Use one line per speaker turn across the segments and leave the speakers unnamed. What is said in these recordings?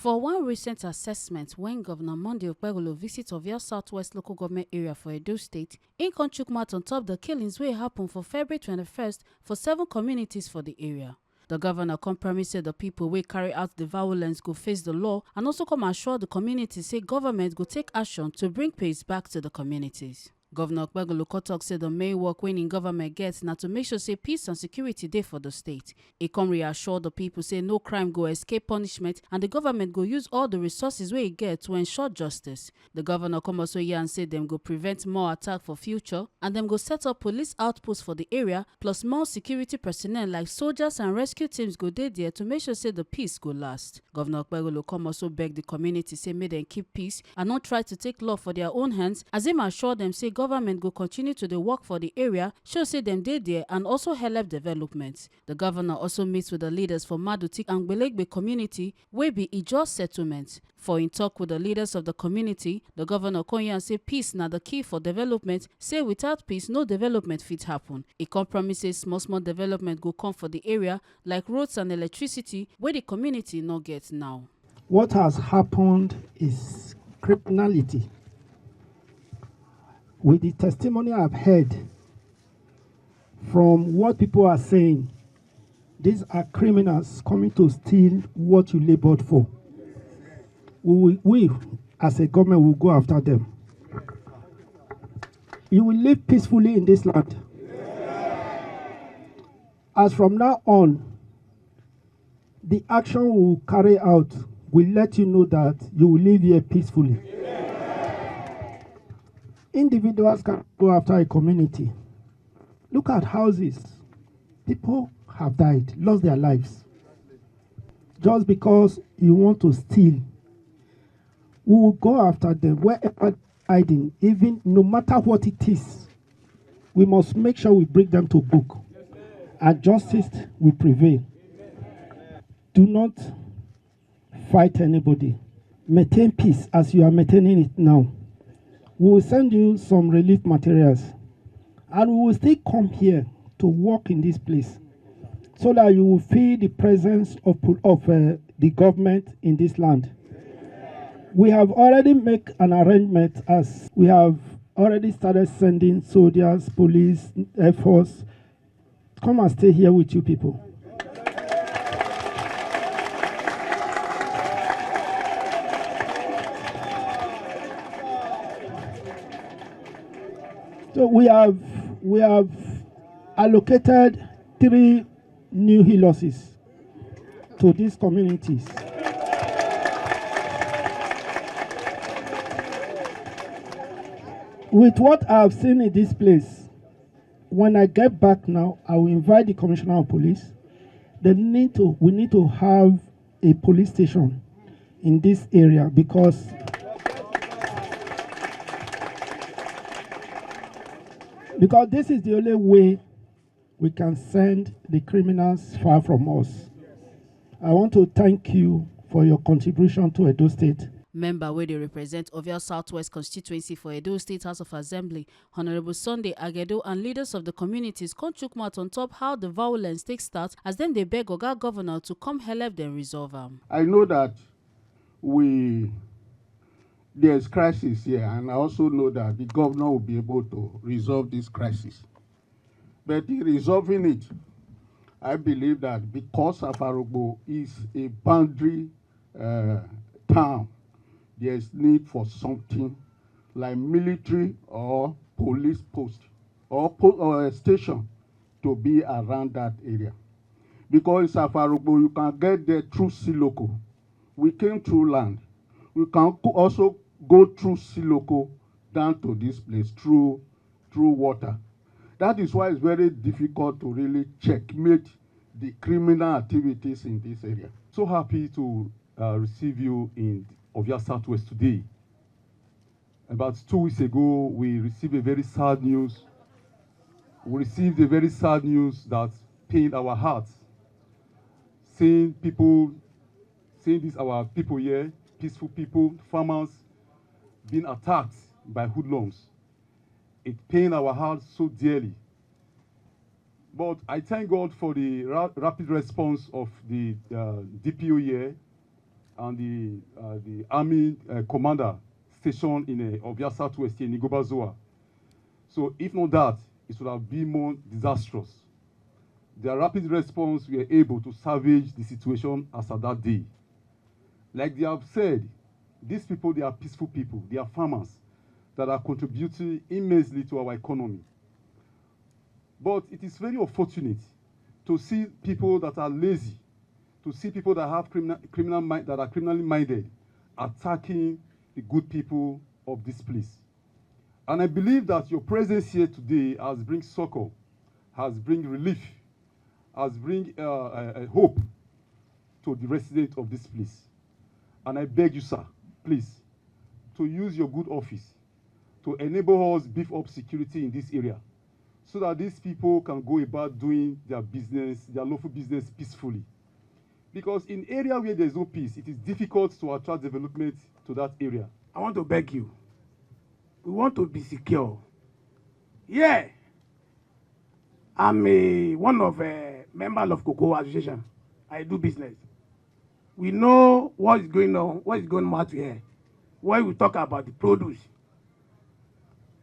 For one recent assessment, when Governor Monday Okpebholo visit Ovia Southwest local government area for Edo State, im come chook mouth on top the killings wey happen for February 21st for 7 communities for the area. The governor come promise say the people wey carry out the violence go face the law and also come assure the community say government go take action to bring peace back to the communities. Governor Okpebholo tok say the main work wey im government gets na to make sure say peace and security dey for the state. E come reassure the people say no crime go escape punishment and the government go use all the resources wey e get to ensure justice. The governor come also yarn say dem go prevent more attack for future and dem go set up police outposts for the area plus more security personnel like soldiers and rescue teams go dey there to make sure say the peace go last. Governor Okpebholo come also beg the community say make dem keep peace and not try to take law for their own hands as im assure dem say government go continue to dey work for the area, show say dem dey there and also help development. The governor also meets with the leaders for Maduti and Gbelegbe community wey be Ijaw settlement. For im talk with the leaders of the community, the governor come yarn say peace na the key for development, say without peace no development fit happen. E come promise say small development go come for the area like roads and electricity wey the community no get now.
What has happened is criminality. With the testimony I've heard from what people are saying, these are criminals coming to steal what you labored for. We as a government, will go after them. You will live peacefully in this land. As from now on, the action we will carry out will let you know that you will live here peacefully. Individuals can go after a community. Look at houses. People have died, lost their lives. Just because you want to steal, we will go after them wherever hiding, even no matter what it is. We must make sure we bring them to book. And justice will prevail. Do not fight anybody. Maintain peace as you are maintaining it now. We will send you some relief materials and we will still come here to work in this place so that you will feel the presence of the government in this land. We have already made an arrangement as we have already started sending soldiers, police, Air Force. Come and stay here with you people. So we have allocated 3 new hillocks to these communities. With what I have seen in this place, when I get back now, I will invite the Commissioner of Police. We need to have a police station in this area because this is the only way we can send the criminals far from us. I want to thank you for your contribution to Edo State.
Member wey dey represent Ovia Southwest constituency for Edo State House of Assembly, Honorable Sunday Agedo, and leaders of the communities come chook mouth on top how the violence takes start as dem dey beg Oga Governor to come help them resolve am.
I know that there's crisis here, and I also know that the governor will be able to resolve this crisis. But in resolving it, I believe that because Afarogbo is a boundary town, there's need for something like military or police post or a station to be around that area. Because Afarogbo, you can get there through Siloko. We came through land. We can also go through Siloko down to this place through water. That is why it's very difficult to really checkmate the criminal activities in this area.
So happy to receive you in Ovia Southwest today. About 2 weeks ago, we received a very sad news. We received a very sad news that pained our hearts. Seeing these our people here, peaceful people, farmers, being attacked by hoodlums. It pained our hearts so dearly. But I thank God for the rapid response of the DPO here and the army commander stationed in Ovia Southwest here in Igobazoa. So if not that, it would have been more disastrous. Their rapid response were able to salvage the situation as at that day. Like they have said, these people, they are peaceful people. They are farmers that are contributing immensely to our economy. But it is very unfortunate to see people that are lazy, to see people that have that are criminally minded, attacking the good people of this place. And I believe that your presence here today has bring succor, has bring relief, has bring a hope to the residents of this place. And I beg you, sir, please, to use your good office to enable us beef up security in this area so that these people can go about doing their business, their lawful business peacefully. Because in area where there's no peace, it is difficult to attract development to that area.
I want to beg you. We want to be secure. Yeah. I'm one of members of Cocoa Association. I do business. We know what is going on, what is going on here. When we talk about the produce.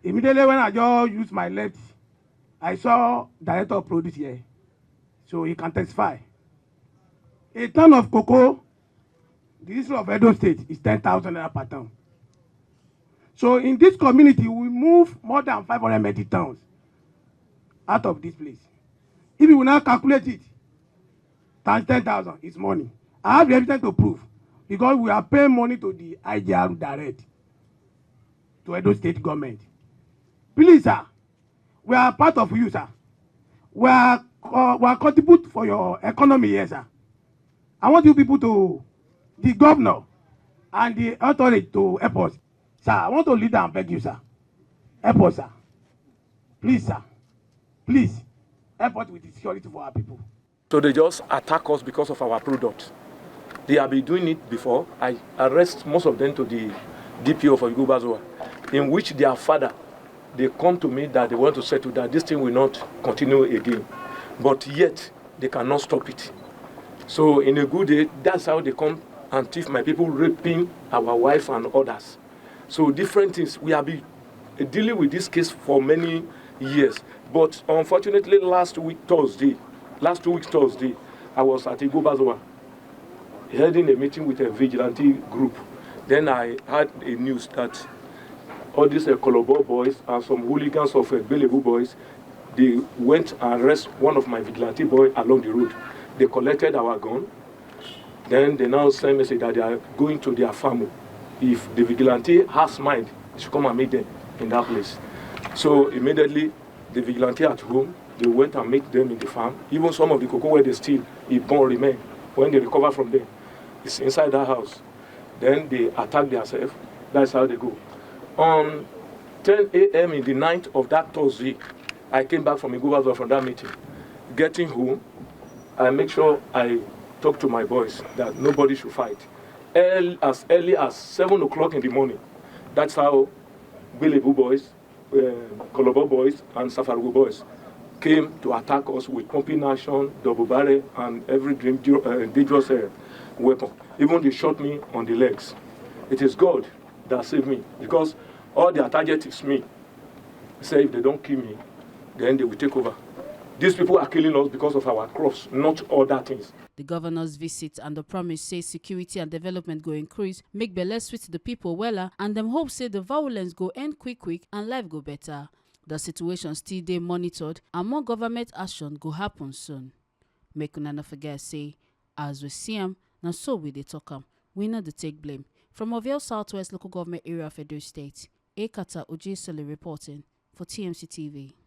Immediately when I just used my left, I saw director of produce here. So he can testify. A ton of cocoa, the issue of Edo State is 10,000 naira per ton. So in this community, we move more than 500 metric tons out of this place. If you will now calculate it, times 10,000 is money. I have the evidence to prove because we are paying money to the IGR direct to Edo State government. Please, sir, we are part of you, sir. We are contribute for your economy here, sir. I want you people to, the governor and the authority to help us. Sir, I want to lead and beg you, sir. Help us, sir. Please, sir. Please, help us with the security for our people.
So they just attack us because of our product. They have been doing it before. I arrest most of them to the DPO of Igobazoa, in which their father, they come to me that they want to settle that this thing will not continue again. But yet, they cannot stop it. So in a good day, that's how they come and thief my people, raping our wife and others. So different things. We have been dealing with this case for many years. But unfortunately, last 2 weeks Thursday, I was at Igobazoa, heading a meeting with a vigilante group. Then I had a news that all these Kolobo boys and some hooligans of Belebu boys, they went and arrested one of my vigilante boys along the road. They collected our gun. Then they now send message that they are going to their farm. If the vigilante has mind, he should come and meet them in that place. So immediately, the vigilante at home, they went and meet them in the farm. Even some of the cocoa where they steal, it won't remain. When they recover from them, it's inside that house. Then they attack themselves. That's how they go. On 10 a.m. in the night of that Thursday, I came back from Igobazoa from that meeting. Getting home, I make sure I talk to my boys that nobody should fight. As early as 7 o'clock in the morning. That's how Belebu boys, Kolobo boys, and Safarugu boys came to attack us with pumping action, double barrel, and every dangerous weapon. Even they shot me on the legs. It is God that saved me because all their target is me. Say if they don't kill me, then they will take over. These people are killing us because of our crops, not other things.
The governor's visit and the promise say security and development go increase, make belle sweet the people weller, and them hope say the violence go end quick and life go better. The situation still dey monitored and more government action go happen soon. Make una no forget say, as we see am, na so we dey talk am. We no dey take blame. From Ovia Southwest Local Government Area of Edo State, Ekata Ojisole reporting for TMC TV.